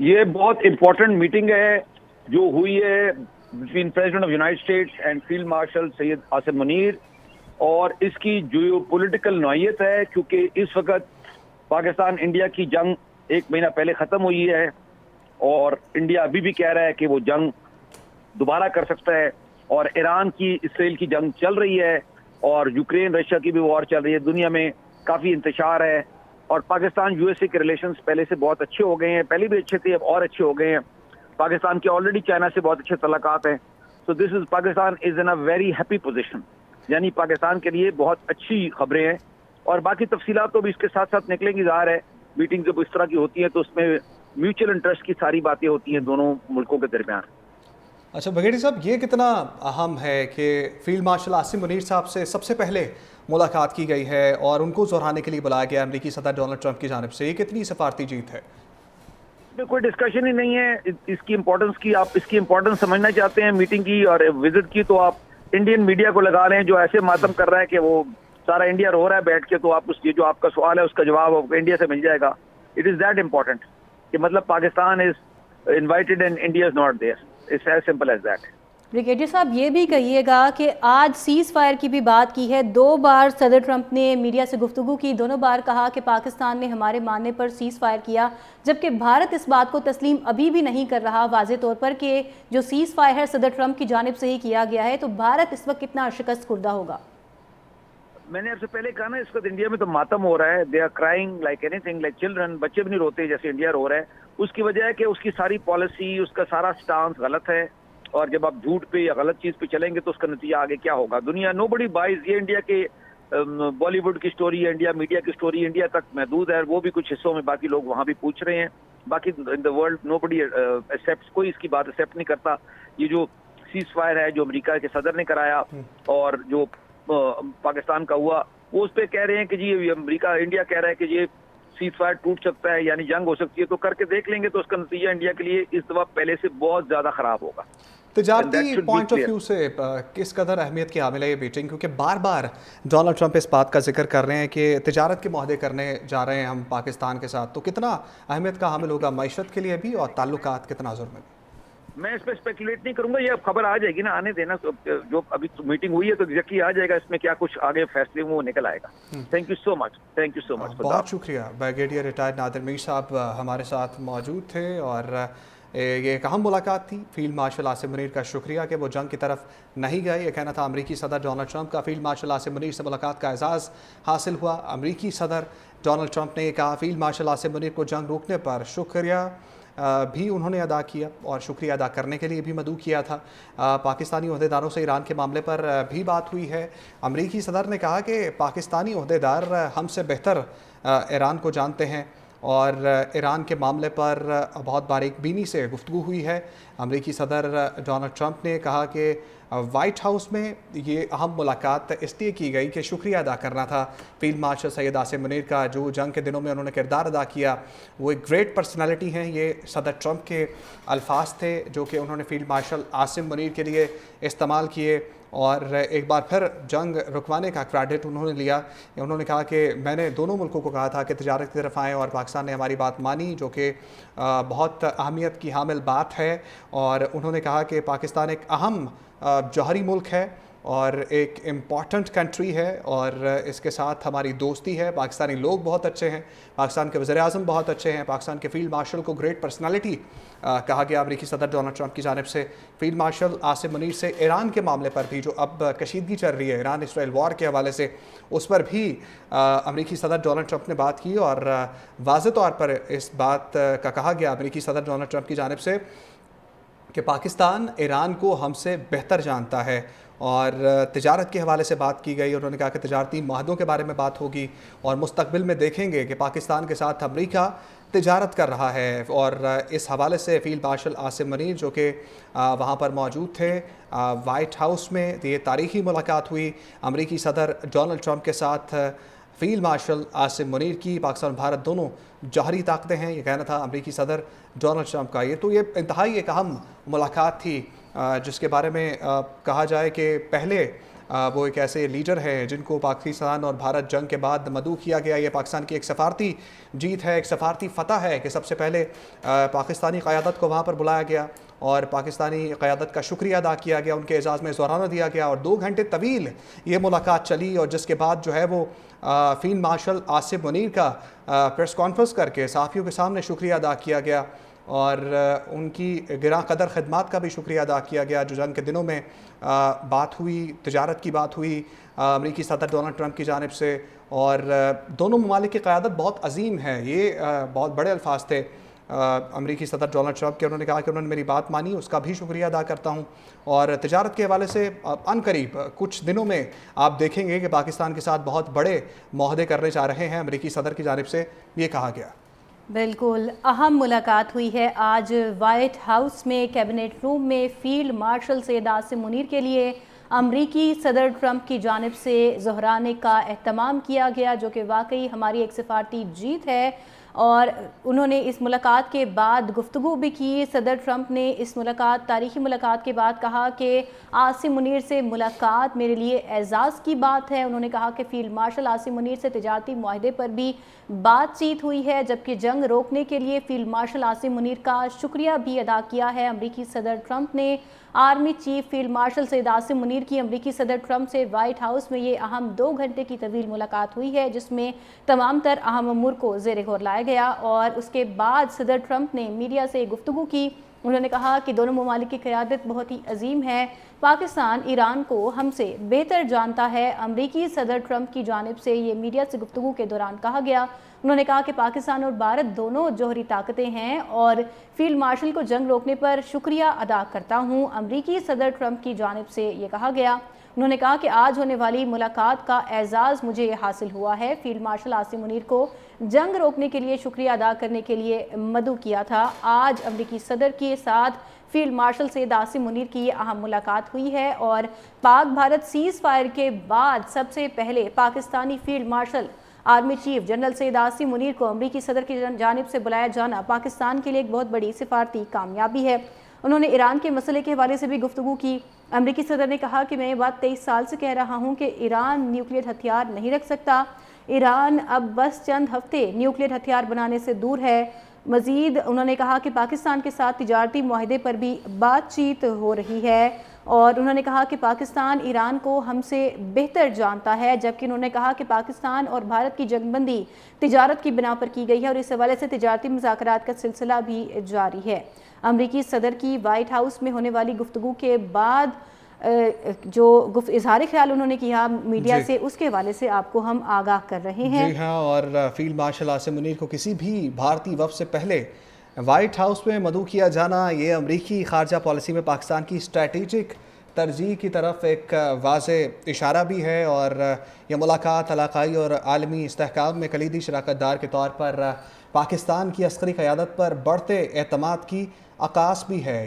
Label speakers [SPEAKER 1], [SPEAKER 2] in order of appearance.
[SPEAKER 1] یہ بہت important meeting ہے جو ہوئی ہے between President of United States and field marshal Syed Asim Munir, اور اس کی جو پولیٹیکل نوعیت ہے کیونکہ اس وقت پاکستان انڈیا کی جنگ 1 مہینہ پہلے ختم ہوئی ہے، اور انڈیا ابھی بھی کہہ رہا ہے کہ وہ جنگ دوبارہ کر سکتا ہے، اور ایران کی اسرائیل کی جنگ چل رہی ہے، اور یوکرین رشیا کی بھی وار چل رہی ہے، دنیا میں کافی انتشار ہے، اور پاکستان یو ایس اے کے ریلیشنز پہلے سے بہت اچھے ہو گئے ہیں، پہلے بھی اچھے تھے اب اور اچھے ہو گئے ہیں، پاکستان کے آلریڈی چائنا سے بہت اچھے تعلقات ہیں، سو دس از پاکستان از ان اے ویری ہیپی پوزیشن، یعنی پاکستان کے لیے بہت اچھی خبریں ہیں، اور باقی تفصیلات تو بھی اس کے ساتھ ساتھ نکلیں گی، ظاہر ہے میٹنگ جب اس طرح کی ہوتی ہیں تو اس میں میوچل انٹرسٹ کی ساری باتیں ہوتی ہیں دونوں ملکوں کے درمیان۔
[SPEAKER 2] اچھا بگیڑی صاحب، یہ کتنا اہم ہے کہ فیلڈ مارشل عاصم منیر صاحب سے سب سے پہلے ملاقات کی گئی ہے اور ان کو دہرانے کے لیے بلایا گیا امریکی صدر ڈونلڈ ٹرمپ کی جانب سے، یہ کتنی سفارتی جیت ہے؟
[SPEAKER 1] اس میں کوئی ڈسکشن ہی نہیں ہے اس کی امپورٹنس کی، آپ اس کی امپورٹنس سمجھنا چاہتے ہیں میٹنگ کی اور وزٹ کی تو آپ انڈین میڈیا کو لگا رہے ہیں جو ایسے ماتم کر رہا ہے کہ وہ سارا انڈیا رو رہا ہے بیٹھ کے، تو آپ اس جو آپ کا سوال ہے اس کا جواب آپ کو انڈیا سے مل جائے گا۔ اٹ از دیٹ امپورٹنٹ کہ مطلب Pakistan is invited and India is not there, it's as simple as that.
[SPEAKER 3] Brigadier صاحب یہ بھی کہیے گا کہ آج سیز فائر کی بھی بات کی ہے، 2 بار صدر ٹرمپ نے میڈیا سے گفتگو کی، دونوں بار کہا کہ پاکستان نے ہمارے ماننے پر سیز فائر کیا، جبکہ بھارت اس بات کو تسلیم ابھی بھی نہیں کر رہا واضح طور پر کہ جو سیز فائر ہے صدر ٹرمپ کی جانب سے ہی کیا گیا ہے، تو بھارت اس وقت کتنا شکست خوردہ ہوگا؟
[SPEAKER 1] میں نے آپ سے پہلے کہا نا اس وقت انڈیا میں تو ماتم ہو رہا ہے، they are crying like anything like children, بچے بھی نہیں روتے جیسے انڈیا رو رہا ہے۔ اس کی وجہ ہے کہ اس کی ساری پالیسی، اس کا سارا سٹانس غلط ہے، اور جب آپ جھوٹ پہ یا غلط چیز پہ چلیں گے تو اس کا نتیجہ آگے کیا ہوگا؟ دنیا نو بڑی بائز، یہ انڈیا کے بالی ووڈ کی سٹوری ہے، انڈیا میڈیا کی سٹوری انڈیا تک محدود ہے، وہ بھی کچھ حصوں میں، باقی لوگ وہاں بھی پوچھ رہے ہیں، باقی ان دا ورلڈ نو بڑی ایکسیپٹ، کوئی اس کی بات ایکسیپٹ نہیں کرتا۔ یہ جو سیز فائر ہے جو امریکہ کے صدر نے کرایا اور جو پاکستان کا ہوا، وہ اس پہ کہہ رہے ہیں کہ جی امریکہ انڈیا کہہ رہا ہے کہ یہ سیز فائر ٹوٹ سکتا ہے یعنی جنگ ہو سکتی ہے، تو کر کے دیکھ لیں گے تو اس کا نتیجہ انڈیا کے لیے اس دفعہ پہلے سے بہت زیادہ خراب ہوگا۔
[SPEAKER 2] تجارتی پوائنٹ آف ویو سے کس قدر اہمیت کی حامل ہے یہ میٹنگ؟ کیونکہ بار بار ڈونلڈ ٹرمپ اس بات کا ذکر کر رہے ہیں کہ تجارت کے معاہدے کرنے جا رہے ہیں ہم پاکستان کے ساتھ، تو کتنا اہمیت کا حامل ہوگا معیشت کے لیے بھی اور تعلقات کے تناظر میں بھی؟
[SPEAKER 1] میں اس پہ اسپیکولیٹ نہیں کروں گا، یہ اب خبر آ جائے گی نا، آنے دینا، جو ابھی میٹنگ ہوئی ہے تو ایگزیکٹلی آ جائے گا اس میں کیا کچھ آگے فیصلے وہ نکل آئے گا۔ Thank you so much, thank you so much.
[SPEAKER 2] بہت شکریہ بریگیڈیئر ریٹائرڈ نادر میر صاحب ہمارے ساتھ موجود تھے، اور یہ ایک اہم ملاقات تھی۔ فیلڈ مارشل عاصم منیر کا شکریہ کہ وہ جنگ کی طرف نہیں گئے، یہ کہنا تھا امریکی صدر ڈونلڈ ٹرمپ کا۔ فیلڈ مارشل عاصم منیر سے ملاقات کا اعزاز حاصل ہوا۔ امریکی صدر ڈونلڈ ٹرمپ نے یہ کہا فیلڈ مارشل عاصم منیر کو جنگ روکنے پر شکریہ بھی انہوں نے ادا کیا، اور شکریہ ادا کرنے کے لیے بھی مدعو کیا تھا۔ پاکستانی عہدیداروں سے ایران کے معاملے پر بھی بات ہوئی ہے۔ امریکی صدر نے کہا کہ پاکستانی عہدیدار ہم سے بہتر ایران کو جانتے ہیں، اور ایران کے معاملے پر بہت باریک بینی سے گفتگو ہوئی ہے۔ امریکی صدر ڈونلڈ ٹرمپ نے کہا کہ وائٹ ہاؤس میں یہ اہم ملاقات اس لیے کی گئی کہ شکریہ ادا کرنا تھا فیلڈ مارشل سید عاصم منیر کا، جو جنگ کے دنوں میں انہوں نے کردار ادا کیا، وہ ایک گریٹ پرسنالٹی ہیں۔ یہ صدر ٹرمپ کے الفاظ تھے جو کہ انہوں نے فیلڈ مارشل عاصم منیر کے لیے استعمال کیے، اور ایک بار پھر جنگ رکوانے کا کریڈٹ انہوں نے لیا۔ انہوں نے کہا کہ میں نے دونوں ملکوں کو کہا تھا کہ تجارت کی طرف آئیں، اور پاکستان نے ہماری بات مانی، جو کہ بہت اہمیت کی حامل بات ہے، اور انہوں نے کہا کہ پاکستان ایک اہم جوہری ملک ہے اور ایک امپورٹنٹ کنٹری ہے، اور اس کے ساتھ ہماری دوستی ہے۔ پاکستانی لوگ بہت اچھے ہیں، پاکستان کے وزیر اعظم بہت اچھے ہیں، پاکستان کے فیلڈ مارشل کو گریٹ پرسنالٹی کہا گیا امریکی صدر ڈونلڈ ٹرمپ کی جانب سے۔ فیلڈ مارشل عاصم منیر سے ایران کے معاملے پر بھی جو اب کشیدگی چل رہی ہے ایران اسرائیل وار کے حوالے سے، اس پر بھی امریکی صدر ڈونلڈ ٹرمپ نے بات کی، اور واضح طور پر اس بات کا کہا گیا امریکی صدر ڈونلڈ ٹرمپ کی جانب سے کہ پاکستان ایران کو ہم سے بہتر جانتا ہے، اور تجارت کے حوالے سے بات کی گئی۔ انہوں نے کہا کہ تجارتی معاہدوں کے بارے میں بات ہوگی، اور مستقبل میں دیکھیں گے کہ پاکستان کے ساتھ امریکہ تجارت کر رہا ہے، اور اس حوالے سے فیلڈ مارشل عاصم منیر جو کہ وہاں پر موجود تھے وائٹ ہاؤس میں، یہ تاریخی ملاقات ہوئی امریکی صدر ڈونلڈ ٹرمپ کے ساتھ فیلڈ مارشل عاصم منیر کی۔ پاکستان اور بھارت دونوں جوہری طاقتیں ہیں، یہ کہنا تھا امریکی صدر ڈونلڈ ٹرمپ کا۔ یہ تو یہ انتہائی ایک اہم ملاقات تھی جس کے بارے میں کہا جائے کہ پہلے وہ ایک ایسے لیڈر ہے جن کو پاکستان اور بھارت جنگ کے بعد مدعو کیا گیا. یہ پاکستان کی ایک سفارتی جیت ہے, ایک سفارتی فتح ہے کہ سب سے پہلے پاکستانی قیادت کو وہاں پر بلایا گیا اور پاکستانی قیادت کا شکریہ ادا کیا گیا, ان کے اعزاز میں اظہارنامہ دیا گیا اور 2 گھنٹے طویل یہ ملاقات چلی, اور جس کے بعد جو ہے وہ فیلڈ مارشل آصف منیر کا پریس کانفرنس کر کے صحافیوں کے سامنے شکریہ ادا کیا گیا اور ان کی گراں قدر خدمات کا بھی شکریہ ادا کیا گیا جو جنگ کے دنوں میں بات ہوئی, تجارت کی بات ہوئی امریکی صدر ڈونلڈ ٹرمپ کی جانب سے. اور دونوں ممالک کی قیادت بہت عظیم ہے, یہ بہت بڑے الفاظ تھے امریکی صدر ڈونلڈ ٹرمپ کے. انہوں نے کہا کہ انہوں نے میری بات مانی, اس کا بھی شکریہ ادا کرتا ہوں. اور تجارت کے حوالے سے عن قریب کچھ دنوں میں آپ دیکھیں گے کہ پاکستان کے ساتھ بہت بڑے معاہدے کرنے جا رہے ہیں امریکی صدر کی جانب سے, یہ کہا گیا.
[SPEAKER 3] بالکل اہم ملاقات ہوئی ہے آج وائٹ ہاؤس میں. کیبنٹ روم میں فیلڈ مارشل سید عاصم منیر کے لیے امریکی صدر ٹرمپ کی جانب سے ظہرانے کا اہتمام کیا گیا, جو کہ واقعی ہماری ایک سفارتی جیت ہے. اور انہوں نے اس ملاقات کے بعد گفتگو بھی کی. صدر ٹرمپ نے اس تاریخی ملاقات کے بعد کہا کہ عاصم منیر سے ملاقات میرے لیے اعزاز کی بات ہے. انہوں نے کہا کہ فیلڈ مارشل عاصم منیر سے تجارتی معاہدے پر بھی بات چیت ہوئی ہے, جبکہ جنگ روکنے کے لیے فیلڈ مارشل عاصم منیر کا شکریہ بھی ادا کیا ہے. امریکی صدر ٹرمپ نے army chief field marshal Syed Asim Munir کی امریکی صدر ٹرمپ سے وائٹ ہاؤس میں یہ اہم 2 گھنٹے کی طویل ملاقات ہوئی ہے, جس میں تمام تر اہم امور کو زیر غور لایا گیا. اور اس کے بعد صدر ٹرمپ نے میڈیا سے گفتگو کی. انہوں نے کہا کہ دونوں ممالک کی قیادت بہت ہی عظیم ہے, پاکستان ایران کو ہم سے بہتر جانتا ہے. امریکی صدر ٹرمپ کی جانب سے یہ میڈیا سے گفتگو کے دوران کہا گیا. انہوں نے کہا کہ پاکستان اور بھارت دونوں جوہری طاقتیں ہیں اور فیلڈ مارشل کو جنگ روکنے پر شکریہ ادا کرتا ہوں. امریکی صدر ٹرمپ کی جانب سے یہ کہا گیا. انہوں نے کہا کہ آج ہونے والی ملاقات کا اعزاز مجھے حاصل ہوا ہے. فیلڈ مارشل عاصم منیر کو جنگ روکنے کے لیے شکریہ ادا کرنے کے لیے مدعو کیا تھا. آج امریکی صدر کے ساتھ فیلڈ مارشل سید عاصم منیر کی یہ اہم ملاقات ہوئی ہے اور پاک بھارت سیز فائر کے بعد سب سے پہلے Pakistani field marshal army chief general Syed Asim Munir کو امریکی صدر کی جانب سے بلایا جانا پاکستان کے لیے ایک بہت بڑی سفارتی کامیابی ہے. انہوں نے ایران کے مسئلے کے حوالے سے بھی گفتگو کی. امریکی صدر نے کہا کہ میں یہ بات 23 سال سے کہہ رہا ہوں کہ ایران نیوکلیئر ہتھیار نہیں رکھ سکتا. ایران اب بس چند ہفتے نیوکلیئر ہتھیار بنانے سے دور ہے. مزید انہوں نے کہا کہ پاکستان کے ساتھ تجارتی معاہدے پر بھی بات چیت ہو رہی ہے اور انہوں نے کہا کہ پاکستان ایران کو ہم سے بہتر جانتا ہے, جبکہ انہوں نے کہا کہ پاکستان اور بھارت کی جنگ بندی تجارت کی بنا پر کی گئی ہے اور اس حوالے سے تجارتی مذاکرات کا سلسلہ بھی جاری ہے. امریکی صدر کی وائٹ ہاؤس میں ہونے والی گفتگو کے بعد جو اظہار خیال انہوں نے کیا میڈیا سے, اس کے حوالے سے آپ کو ہم آگاہ کر رہے ہیں.
[SPEAKER 2] جی ہاں, اور فیلڈ مارشل عاصم منیر کو کسی بھی بھارتی وفد سے پہلے وائٹ ہاؤس میں مدعو کیا جانا یہ امریکی خارجہ پالیسی میں پاکستان کی اسٹریٹجک ترجیح کی طرف ایک واضح اشارہ بھی ہے اور یہ ملاقات علاقائی اور عالمی استحکام میں کلیدی شراکت دار کے طور پر پاکستان کی عسکری قیادت پر بڑھتے اعتماد کی عکاس بھی ہے.